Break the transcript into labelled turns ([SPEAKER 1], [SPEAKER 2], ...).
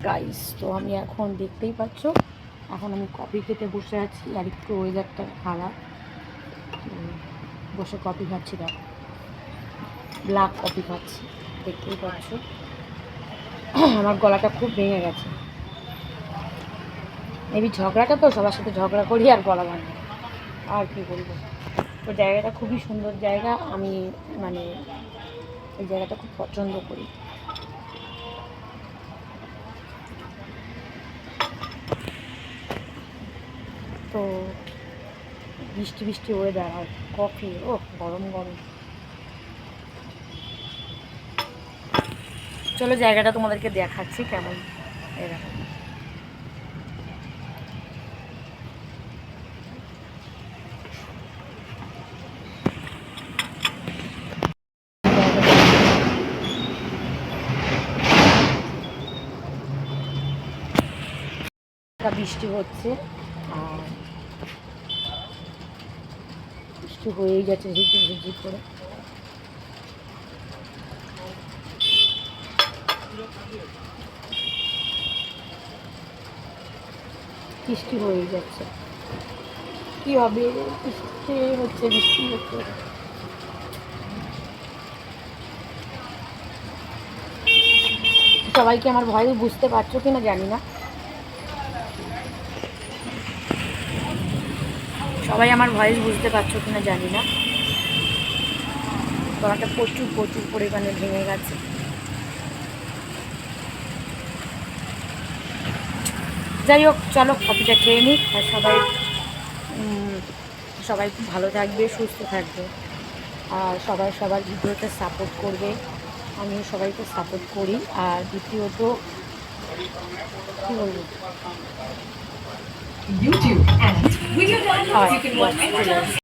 [SPEAKER 1] Guys, তো আমি এখন দেখতেই পাচ্ছ, এখন আমি কফি খেতে বসে আছি। আর একটু ওয়েদারটা খারাপ, বসে কফি খাচ্ছি। দেখো, ব্ল্যাক কফি খাচ্ছি, দেখতেই পাচ্ছ। আমার গলাটা খুব ভেঙে গেছে, মেবি ঝগড়াটা, তো সবার সাথে ঝগড়া করি আর গলা ভাঙে, আর কি বলবো। তো জায়গাটা খুবই সুন্দর জায়গা, আমি মানে এই জায়গাটা খুব পছন্দ করি। তো বৃষ্টি বৃষ্টি ওয়েদার, আর কফি, ও গরম গরম। চলো জায়গাটা তোমাদেরকে দেখাচ্ছি কেমন। এরকম বৃষ্টি হচ্ছে, আর বৃষ্টি হয়েই যাচ্ছে ঝিঝি ঝিঝি করে। বৃষ্টি হয়েই যাচ্ছে, কি হবে, বৃষ্টি হচ্ছে, বৃষ্টি হচ্ছে। সবাইকে আমার ভয়েস বুঝতে পারছো কিনা জানি না, সবাই আমার ভয়েস বুঝতে পারছো কিনা জানি না। গলাটা প্রচুর প্রচুর পরিমাণে ভেঙে গেছে। যাই হোক, চলো কফিটা খেয়ে নিই। আর সবাই খুব ভালো থাকবে, সুস্থ থাকবে, আর সবাই সবার ভিডিওতে সাপোর্ট করবে। আমিও সবাইকে সাপোর্ট করি। আর দ্বিতীয়ত কী বলবো, YouTube and video downloads you can watch anytime.